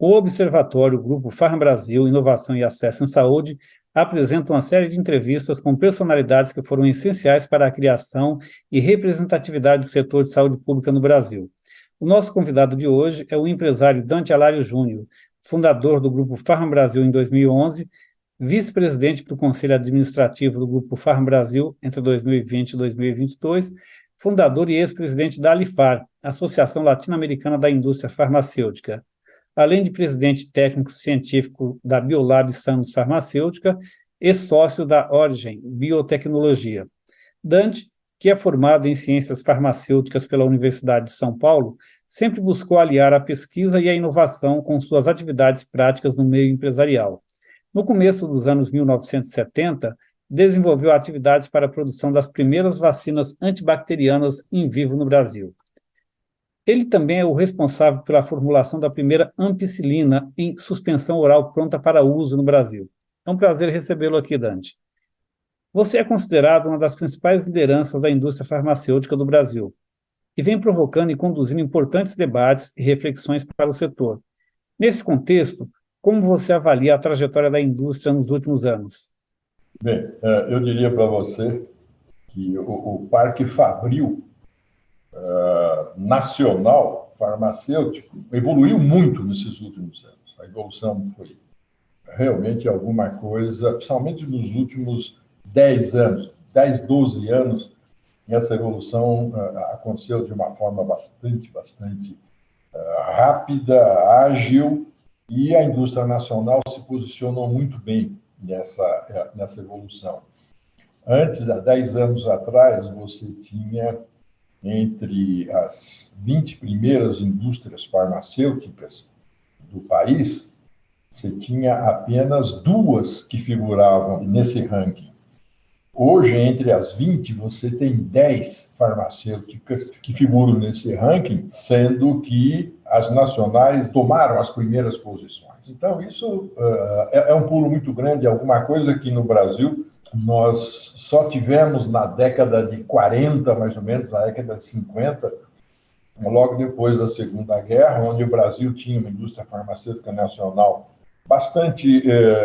O Observatório Grupo Farm Brasil Inovação e Acesso em Saúde apresenta uma série de entrevistas com personalidades que foram essenciais para a criação e representatividade do setor de saúde pública no Brasil. O nosso convidado de hoje é o empresário Dante Alário Júnior, fundador do Grupo Farm Brasil em 2011, vice-presidente do Conselho Administrativo do Grupo Farm Brasil entre 2020 e 2022, fundador e ex-presidente da Alifar, Associação Latino-Americana da Indústria Farmacêutica, além de presidente técnico-científico da Biolab Santos Farmacêutica e sócio da Origem Biotecnologia. Dante, que é formado em Ciências Farmacêuticas pela Universidade de São Paulo, sempre buscou aliar a pesquisa e a inovação com suas atividades práticas no meio empresarial. No começo dos anos 1970, desenvolveu atividades para a produção das primeiras vacinas antibacterianas em vivo no Brasil. Ele também é o responsável pela formulação da primeira ampicilina em suspensão oral pronta para uso no Brasil. É um prazer recebê-lo aqui, Dante. Você é considerado uma das principais lideranças da indústria farmacêutica do Brasil e vem provocando e conduzindo importantes debates e reflexões para o setor. Nesse contexto, como você avalia a trajetória da indústria nos últimos anos? Bem, eu diria para você que o Parque Fabril nacional farmacêutico evoluiu muito nesses últimos anos. A evolução foi realmente alguma coisa, principalmente nos últimos 10 anos, 10, 12 anos, essa evolução aconteceu de uma forma bastante rápida, ágil, e a indústria nacional se posicionou muito bem nessa evolução. Antes, há 10 anos atrás, você tinha entre as 20 primeiras indústrias farmacêuticas do país, você tinha apenas 2 que figuravam nesse ranking. Hoje, entre as 20, você tem 10 farmacêuticas que figuram nesse ranking, sendo que as nacionais tomaram as primeiras posições. Então, isso é um pulo muito grande, alguma coisa que no Brasil nós só tivemos na década de 40, mais ou menos, na década de 50, logo depois da Segunda Guerra, onde o Brasil tinha uma indústria farmacêutica nacional bastante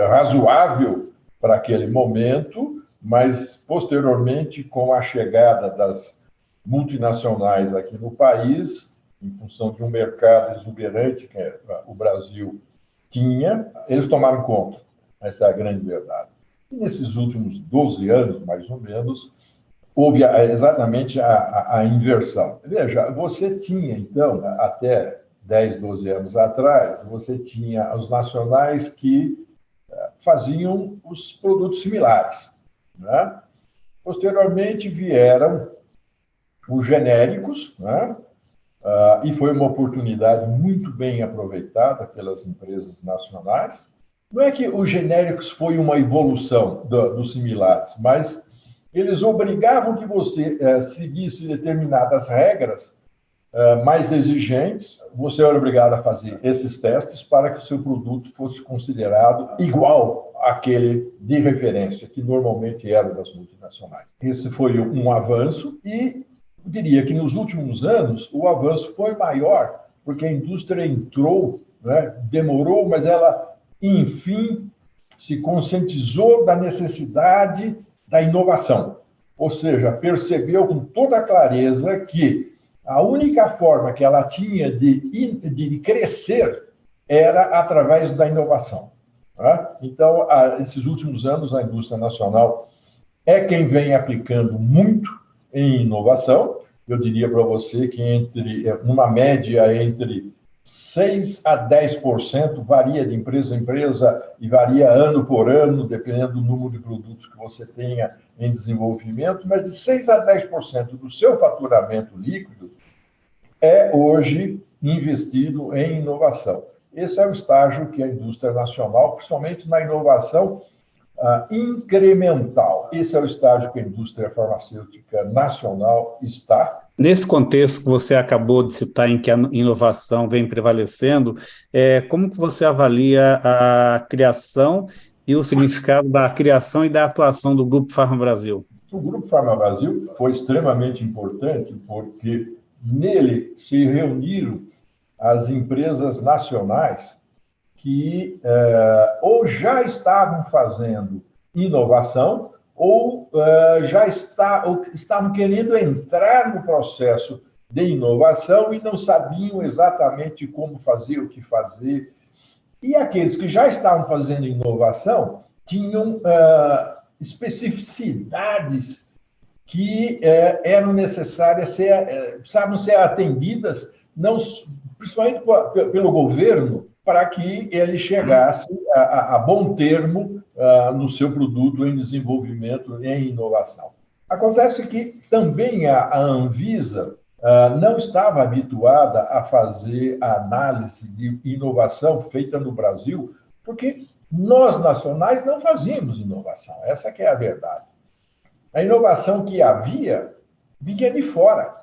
razoável para aquele momento, mas, posteriormente, com a chegada das multinacionais aqui no país, em função de um mercado exuberante que o Brasil tinha, eles tomaram conta. Essa é a grande verdade. E nesses últimos 12 anos, mais ou menos, houve exatamente a inversão. Veja, você tinha, então, até 10, 12 anos atrás, você tinha os nacionais que faziam os produtos similares, né? Posteriormente vieram os genéricos, né? E foi uma oportunidade muito bem aproveitada pelas empresas nacionais. Não é que os genéricos foi uma evolução dos similares, mas eles obrigavam que você seguisse determinadas regras mais exigentes. Você era obrigado a fazer esses testes para que o seu produto fosse considerado igual àquele de referência, que normalmente era das multinacionais. Esse foi um avanço e eu diria que nos últimos anos o avanço foi maior, porque a indústria entrou, né, demorou, mas ela enfim, se conscientizou da necessidade da inovação. Ou seja, percebeu com toda clareza que a única forma que ela tinha de crescer era através da inovação. Tá? Então, esses últimos anos, a indústria nacional é quem vem aplicando muito em inovação. Eu diria para você que numa média entre 6 a 10%, varia de empresa a empresa e varia ano por ano, dependendo do número de produtos que você tenha em desenvolvimento, mas de 6 a 10% do seu faturamento líquido é hoje investido em inovação. Esse é o estágio que a indústria nacional, principalmente na inovação incremental, esse é o estágio que a indústria farmacêutica nacional está. Nesse contexto que você acabou de citar, em que a inovação vem prevalecendo, como que você avalia a criação e o significado da criação e da atuação do Grupo Farm Brasil? O Grupo Farm Brasil foi extremamente importante porque nele se reuniram as empresas nacionais que ou já estavam fazendo inovação ou ou estavam querendo entrar no processo de inovação e não sabiam exatamente como fazer, o que fazer. E aqueles que já estavam fazendo inovação tinham especificidades que eram necessárias, precisavam ser atendidas, não, principalmente pelo governo, para que ele chegasse a bom termo no seu produto em desenvolvimento, em inovação. Acontece que também a Anvisa não estava habituada a fazer a análise de inovação feita no Brasil, porque nós, nacionais, não fazíamos inovação. Essa que é a verdade. A inovação que havia vinha de fora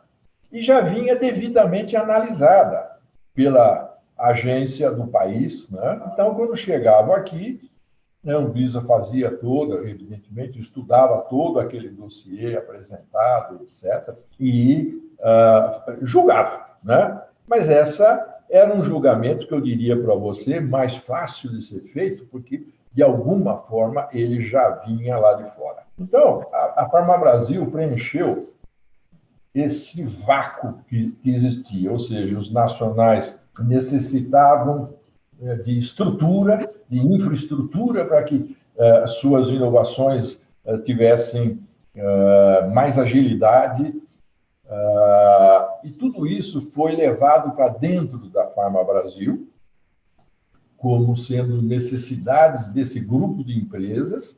e já vinha devidamente analisada pela agência do país, né? Então, quando chegava aqui, a Anvisa fazia evidentemente, estudava todo aquele dossiê apresentado, etc., e julgava, né? Mas essa era um julgamento que eu diria para você mais fácil de ser feito, porque, de alguma forma, ele já vinha lá de fora. Então, a Farmabrasil preencheu esse vácuo que existia, ou seja, os nacionais necessitavam de estrutura, de infraestrutura para que suas inovações tivessem mais agilidade, e tudo isso foi levado para dentro da Farmabrasil, como sendo necessidades desse grupo de empresas,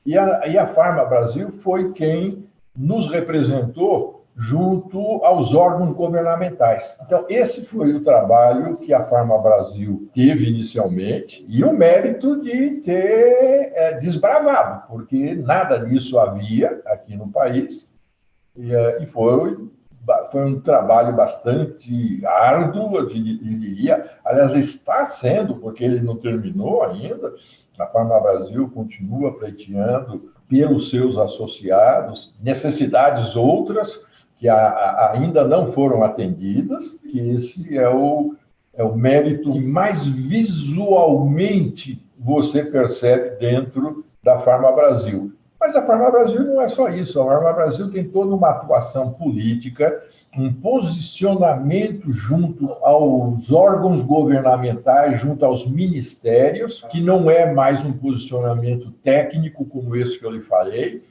e a Farmabrasil foi quem nos representou junto aos órgãos governamentais. Então, esse foi o trabalho que a Farmabrasil teve inicialmente e o mérito de ter desbravado, porque nada disso havia aqui no país, e foi um trabalho bastante árduo, eu diria. Aliás, está sendo, porque ele não terminou ainda. A Farmabrasil continua pleiteando pelos seus associados necessidades outras que ainda não foram atendidas, que esse é o mérito que mais visualmente você percebe dentro da Farmabrasil. Mas a Farmabrasil não é só isso. A Farmabrasil tem toda uma atuação política, um posicionamento junto aos órgãos governamentais, junto aos ministérios, que não é mais um posicionamento técnico como esse que eu lhe falei,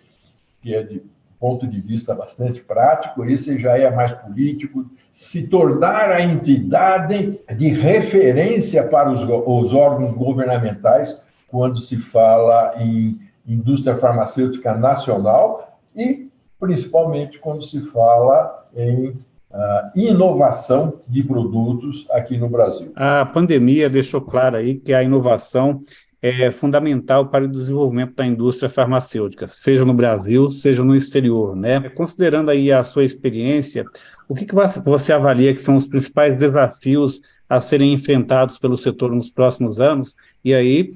que é de ponto de vista bastante prático, esse já é mais político, se tornar a entidade de referência para os órgãos governamentais quando se fala em indústria farmacêutica nacional e, principalmente, quando se fala em inovação de produtos aqui no Brasil. A pandemia deixou claro aí que a inovação é fundamental para o desenvolvimento da indústria farmacêutica, seja no Brasil, seja no exterior, né? Considerando aí a sua experiência, o que você avalia que são os principais desafios a serem enfrentados pelo setor nos próximos anos? E aí,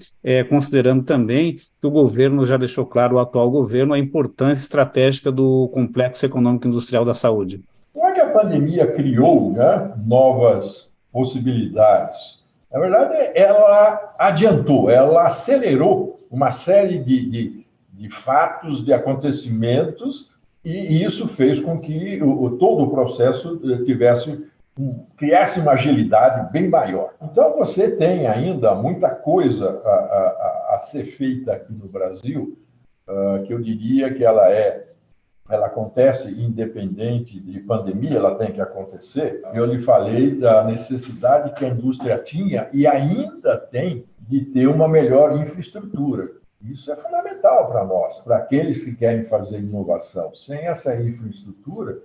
considerando também que o governo já deixou claro, o atual governo, a importância estratégica do complexo econômico industrial da saúde. Não é que a pandemia criou, né, novas possibilidades. Na verdade, ela adiantou, ela acelerou uma série de fatos, de acontecimentos, e isso fez com que todo o processo criasse uma agilidade bem maior. Então, você tem ainda muita coisa a ser feita aqui no Brasil, que eu diria que ela acontece independente de pandemia, ela tem que acontecer. Eu lhe falei da necessidade que a indústria tinha e ainda tem de ter uma melhor infraestrutura. Isso é fundamental para nós, para aqueles que querem fazer inovação. Sem essa infraestrutura,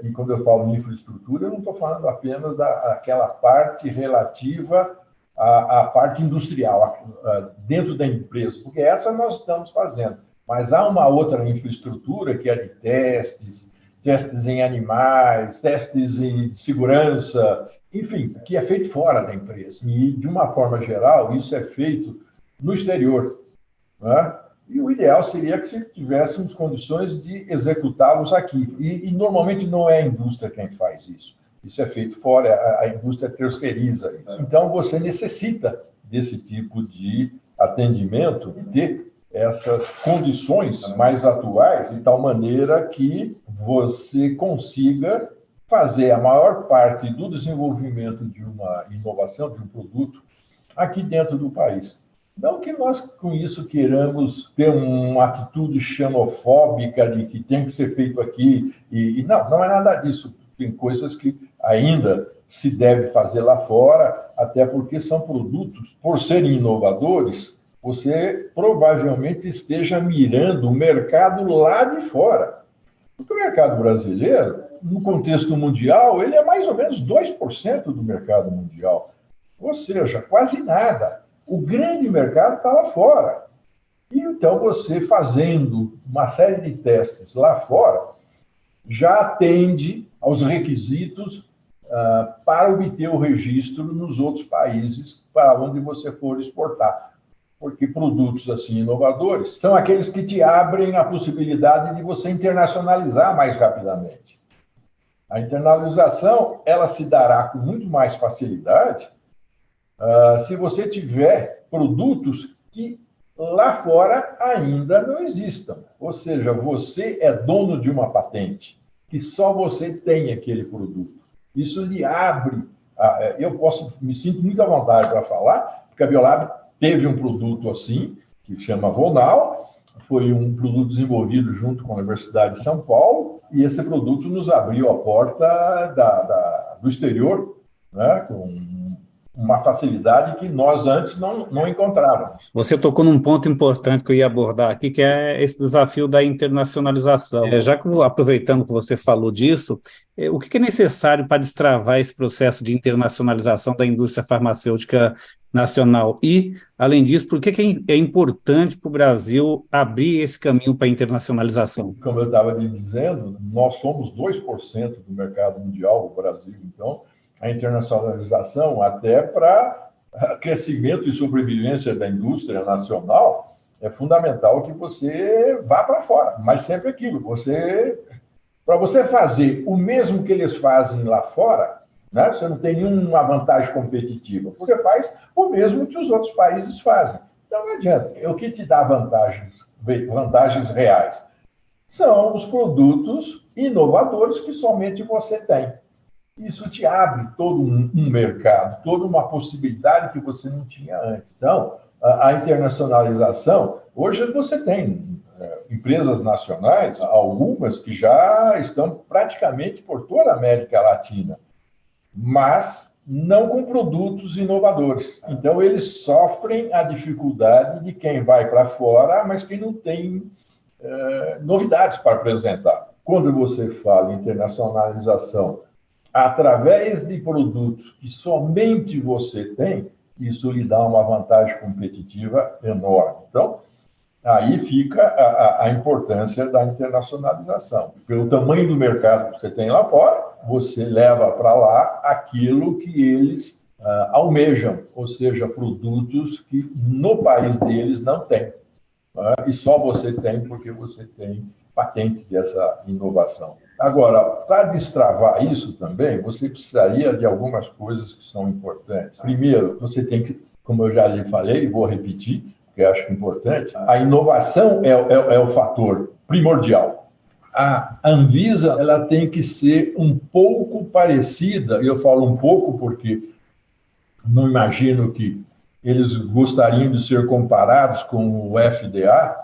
e quando eu falo infraestrutura, eu não estou falando apenas daquela parte relativa à parte industrial, dentro da empresa, porque essa nós estamos fazendo. Mas há uma outra infraestrutura que é de testes em animais, testes de segurança, enfim, que é feito fora da empresa. E, de uma forma geral, isso é feito no exterior, né? E o ideal seria que tivéssemos condições de executá-los aqui. E normalmente não é a indústria quem faz isso. Isso é feito fora, a indústria terceiriza isso. Então, você necessita desse tipo de atendimento e ter essas condições mais atuais, de tal maneira que você consiga fazer a maior parte do desenvolvimento de uma inovação, de um produto, aqui dentro do país. Não que nós, com isso, queiramos ter uma atitude xenofóbica de que tem que ser feito aqui, não é nada disso. Tem coisas que ainda se deve fazer lá fora, até porque são produtos, por serem inovadores, você provavelmente esteja mirando o mercado lá de fora. Porque o mercado brasileiro, no contexto mundial, ele é mais ou menos 2% do mercado mundial. Ou seja, quase nada. O grande mercado está lá fora. E então você fazendo uma série de testes lá fora, já atende aos requisitos para obter o registro nos outros países para onde você for exportar. Porque produtos assim inovadores são aqueles que te abrem a possibilidade de você internacionalizar mais rapidamente. A internalização, ela se dará com muito mais facilidade se você tiver produtos que lá fora ainda não existam. Ou seja, você é dono de uma patente, que só você tem aquele produto. Isso lhe abre. Me sinto muito à vontade para falar, porque a Biolab teve um produto assim, que chama Vonal, foi um produto desenvolvido junto com a Universidade de São Paulo, e esse produto nos abriu a porta do exterior, né, com uma facilidade que nós antes não encontrávamos. Você tocou num ponto importante que eu ia abordar aqui, que é esse desafio da internacionalização. Aproveitando que você falou disso, o que é necessário para destravar esse processo de internacionalização da indústria farmacêutica nacional? E, além disso, por que é importante para o Brasil abrir esse caminho para a internacionalização? Como eu estava lhe dizendo, nós somos 2% do mercado mundial, o Brasil, então, a internacionalização, até para crescimento e sobrevivência da indústria nacional, é fundamental que você vá para fora. Mas sempre aquilo, para você fazer o mesmo que eles fazem lá fora, né, você não tem nenhuma vantagem competitiva. Você faz o mesmo que os outros países fazem. Então não adianta. O que te dá vantagens reais? São os produtos inovadores que somente você tem. Isso te abre todo um mercado, toda uma possibilidade que você não tinha antes. Então, a internacionalização, hoje você tem empresas nacionais, algumas que já estão praticamente por toda a América Latina, mas não com produtos inovadores. Então, eles sofrem a dificuldade de quem vai para fora, mas que não tem novidades para apresentar. Quando você fala em internacionalização, através de produtos que somente você tem, isso lhe dá uma vantagem competitiva enorme. Então, aí fica a importância da internacionalização. Pelo tamanho do mercado que você tem lá fora, você leva para lá aquilo que eles almejam, ou seja, produtos que no país deles não tem. E só você tem porque você tem patente dessa inovação. Agora, para destravar isso também, você precisaria de algumas coisas que são importantes. Primeiro, você tem que, como eu já lhe falei, vou repetir, porque acho que é importante, a inovação é o fator primordial. A Anvisa, ela tem que ser um pouco parecida, e eu falo um pouco porque não imagino que eles gostariam de ser comparados com o FDA,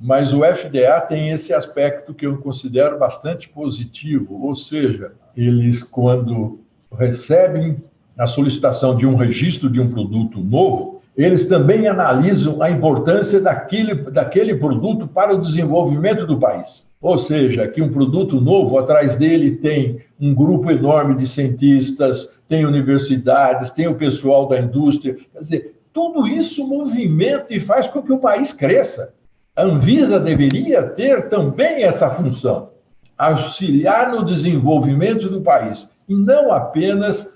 mas o FDA tem esse aspecto que eu considero bastante positivo, ou seja, eles, quando recebem a solicitação de um registro de um produto novo, eles também analisam a importância daquele produto para o desenvolvimento do país. Ou seja, que um produto novo, atrás dele tem um grupo enorme de cientistas, tem universidades, tem o pessoal da indústria. Quer dizer, tudo isso movimenta e faz com que o país cresça. A Anvisa deveria ter também essa função, auxiliar no desenvolvimento do país, e não apenas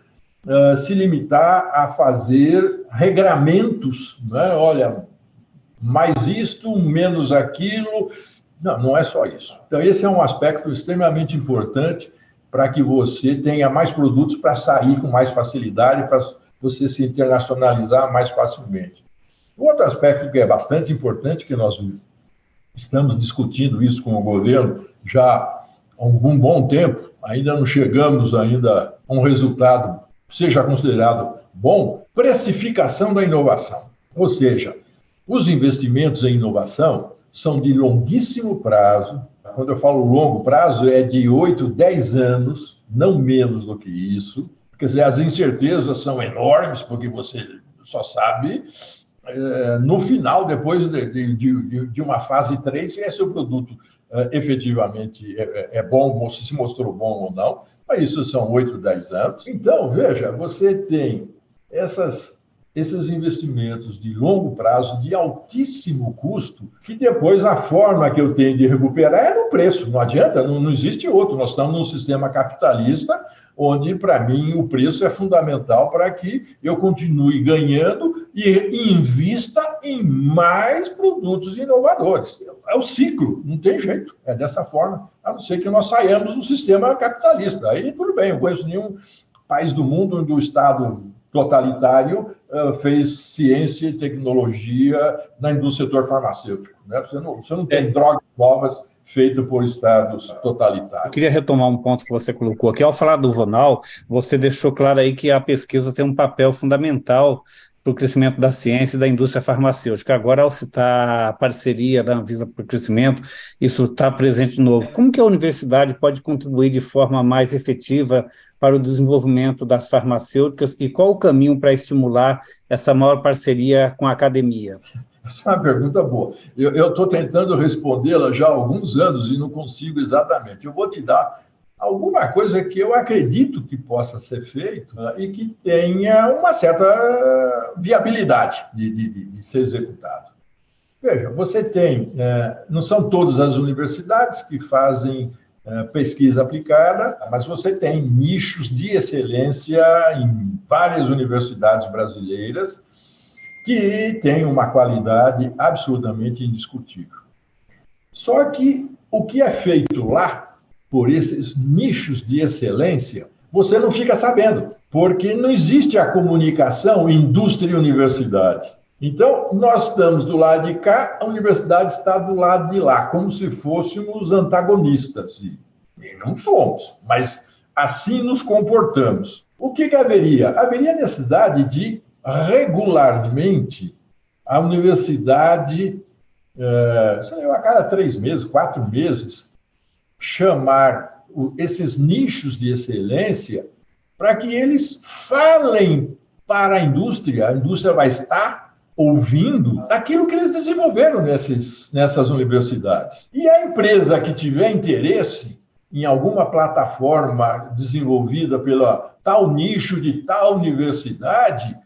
se limitar a fazer regramentos, né? Olha, mais isto, menos aquilo. Não é só isso. Então, esse é um aspecto extremamente importante para que você tenha mais produtos para sair com mais facilidade, para você se internacionalizar mais facilmente. Um outro aspecto que é bastante importante, que nós estamos discutindo isso com o governo já há algum bom tempo, ainda não chegamos ainda a um resultado que seja considerado bom, precificação da inovação. Ou seja, os investimentos em inovação são de longuíssimo prazo. Quando eu falo longo prazo, é de 8, 10 anos, não menos do que isso. Quer dizer, as incertezas são enormes, porque você só sabe no final, depois de uma fase 3, se o produto efetivamente é bom, se mostrou bom ou não. Mas isso são 8, 10 anos. Então, veja, você tem esses investimentos de longo prazo, de altíssimo custo, que depois a forma que eu tenho de recuperar é no preço. Não adianta, não existe outro. Nós estamos num sistema capitalista onde, para mim, o preço é fundamental para que eu continue ganhando e invista em mais produtos inovadores. É o ciclo, não tem jeito, é dessa forma, a não ser que nós saiamos do sistema capitalista. Aí, tudo bem, eu não conheço nenhum país do mundo onde o Estado totalitário fez ciência e tecnologia no setor farmacêutico. Né? Você não tem drogas novas feito por estados totalitários. Eu queria retomar um ponto que você colocou aqui. Ao falar do Vonal, você deixou claro aí que a pesquisa tem um papel fundamental para o crescimento da ciência e da indústria farmacêutica. Agora, ao citar a parceria da Anvisa para o crescimento, isso está presente de novo. Como que a universidade pode contribuir de forma mais efetiva para o desenvolvimento das farmacêuticas e qual o caminho para estimular essa maior parceria com a academia? Essa é uma pergunta boa. Eu estou tentando respondê-la já há alguns anos e não consigo exatamente. Eu vou te dar alguma coisa que eu acredito que possa ser feito e que tenha uma certa viabilidade de ser executado. Veja, você tem, não são todas as universidades que fazem pesquisa aplicada, mas você tem nichos de excelência em várias universidades brasileiras que tem uma qualidade absolutamente indiscutível. Só que o que é feito lá, por esses nichos de excelência, você não fica sabendo, porque não existe a comunicação indústria e universidade. Então, nós estamos do lado de cá, a universidade está do lado de lá, como se fôssemos antagonistas. E não somos, mas assim nos comportamos. O que haveria? Haveria necessidade de regularmente a universidade, a cada 3 meses, 4 meses, chamar esses nichos de excelência para que eles falem para a indústria vai estar ouvindo aquilo que eles desenvolveram nessas universidades. E a empresa que tiver interesse em alguma plataforma desenvolvida pela tal nicho de tal universidade,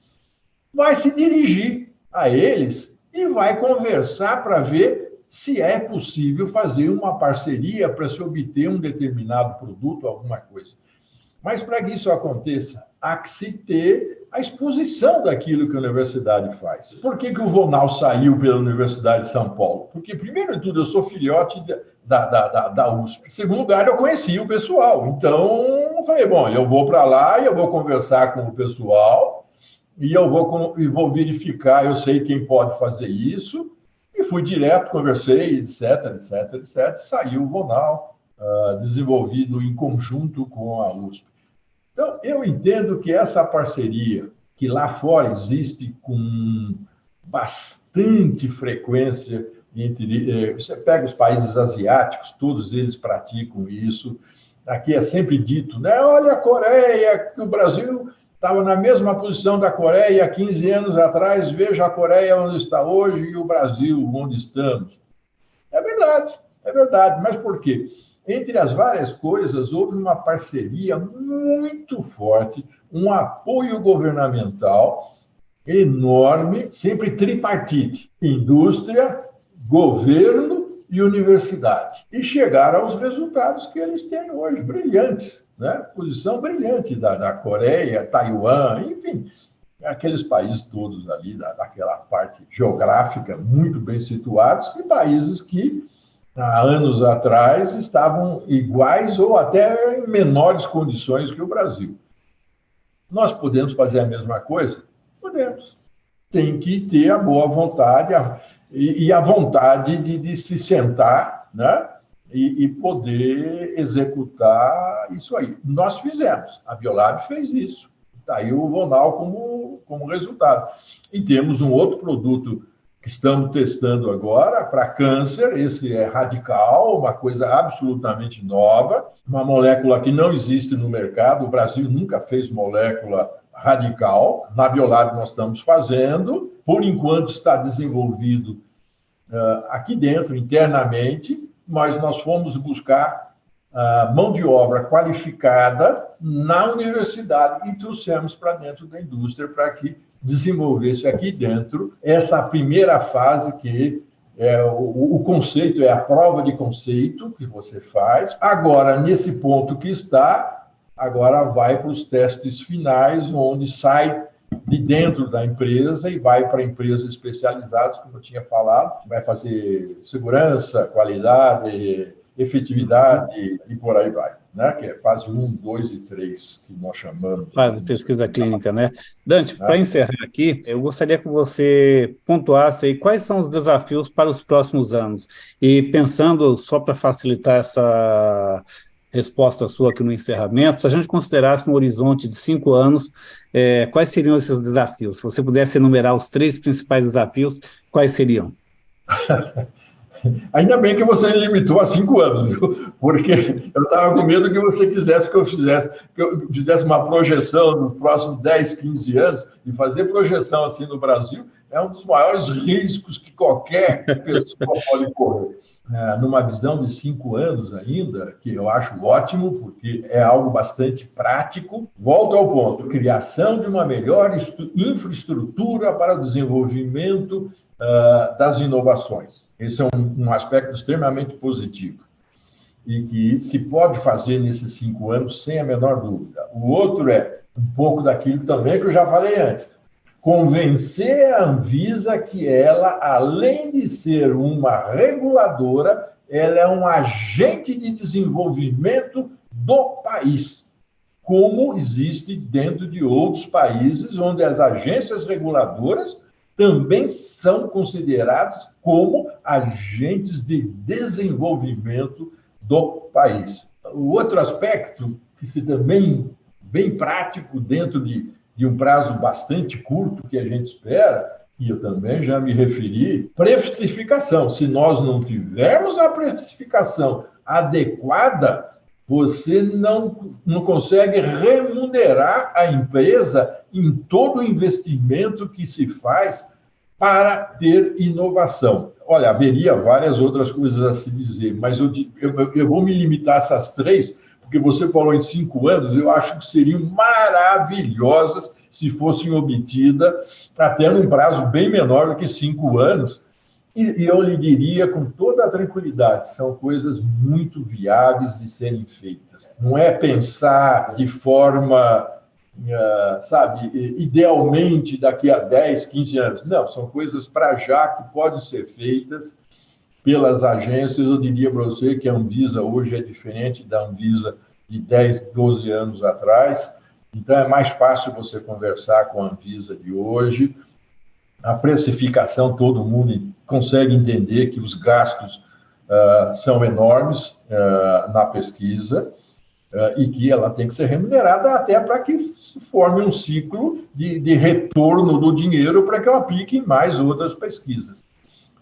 vai se dirigir a eles e vai conversar para ver se é possível fazer uma parceria para se obter um determinado produto, alguma coisa. Mas para que isso aconteça, há que se ter a exposição daquilo que a universidade faz. Por que o Vonal saiu pela Universidade de São Paulo? Porque, primeiro de tudo, eu sou filhote da USP. Em segundo lugar, eu conhecia o pessoal. Então, eu falei, bom, eu vou para lá e eu vou conversar com o pessoal e eu vou verificar, eu sei quem pode fazer isso, e fui direto, conversei, etc. Saiu o Vonal, desenvolvido em conjunto com a USP. Então, eu entendo que essa parceria, que lá fora existe com bastante frequência, você pega os países asiáticos, todos eles praticam isso. Aqui é sempre dito, né? Olha a Coreia, que o Brasil estava na mesma posição da Coreia há 15 anos atrás, veja a Coreia onde está hoje e o Brasil onde estamos. É verdade, mas por quê? Entre as várias coisas, houve uma parceria muito forte, um apoio governamental enorme, sempre tripartite, indústria, governo e universidade. E chegaram aos resultados que eles têm hoje, brilhantes, né? Posição brilhante da Coreia, Taiwan, enfim, aqueles países todos ali, daquela parte geográfica muito bem situados, e países que há anos atrás estavam iguais ou até em menores condições que o Brasil. Nós podemos fazer a mesma coisa? Podemos. Tem que ter a boa vontade e a vontade de se sentar, né? E poder executar isso aí. Nós fizemos, a Biolab fez isso. Está aí o Vonal como resultado. E temos um outro produto que estamos testando agora para câncer, esse é radical, uma coisa absolutamente nova, uma molécula que não existe no mercado, o Brasil nunca fez molécula radical, na Biolab nós estamos fazendo, por enquanto está desenvolvido aqui dentro, internamente, mas nós fomos buscar mão de obra qualificada na universidade e trouxemos para dentro da indústria para que desenvolvesse aqui dentro essa primeira fase que o conceito é a prova de conceito que você faz. Agora, nesse ponto que está, agora vai para os testes finais, onde sai de dentro da empresa e vai para empresas especializadas, como eu tinha falado, vai fazer segurança, qualidade, efetividade e por aí vai, né? Que é fase 1, 2 e 3, que nós chamamos. Fase de pesquisa clínica, né? Dante, para encerrar aqui, eu gostaria que você pontuasse aí quais são os desafios para os próximos anos. E pensando, só para facilitar essa resposta sua aqui no encerramento, se a gente considerasse um horizonte de 5 anos, quais seriam esses desafios? Se você pudesse enumerar os 3 principais desafios, quais seriam? Ainda bem que você limitou a 5 anos, viu? Porque eu estava com medo que você quisesse que eu fizesse uma projeção nos próximos 10, 15 anos, e fazer projeção assim no Brasil é um dos maiores riscos que qualquer pessoa pode correr. Numa visão de 5 anos ainda, que eu acho ótimo, porque é algo bastante prático. Volto ao ponto, criação de uma melhor infraestrutura para o desenvolvimento das inovações. Esse é um aspecto extremamente positivo e que se pode fazer nesses 5 anos sem a menor dúvida. O outro é um pouco daquilo também que eu já falei antes, convencer a Anvisa que ela, além de ser uma reguladora, ela é um agente de desenvolvimento do país, como existe dentro de outros países, onde as agências reguladoras também são considerados como agentes de desenvolvimento do país. O outro aspecto, que se também bem prático dentro de um prazo bastante curto que a gente espera, e eu também já me referi, precificação. Se nós não tivermos a precificação adequada, você não consegue remunerar a empresa em todo o investimento que se faz para ter inovação. Olha, haveria várias outras coisas a se dizer, mas eu vou me limitar a essas 3, porque você falou em 5 anos, eu acho que seriam maravilhosas se fossem obtidas até num prazo bem menor do que 5 anos. E eu lhe diria com toda a tranquilidade, são coisas muito viáveis de serem feitas. Não é pensar de forma, idealmente daqui a 10, 15 anos. Não, são coisas para já que podem ser feitas pelas agências. Eu diria para você que a Anvisa hoje é diferente da Anvisa de 10, 12 anos atrás. Então, é mais fácil você conversar com a Anvisa de hoje. A precificação, todo mundo consegue entender que os gastos são enormes na pesquisa e que ela tem que ser remunerada até para que se forme um ciclo de retorno do dinheiro para que eu aplique em mais outras pesquisas.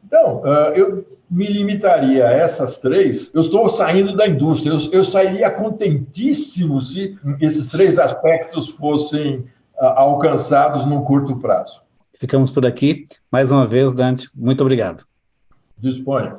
Então, eu me limitaria a essas 3. Eu estou saindo da indústria, eu sairia contentíssimo se esses 3 aspectos fossem alcançados num curto prazo. Ficamos por aqui. Mais uma vez, Dante, muito obrigado. Disponha.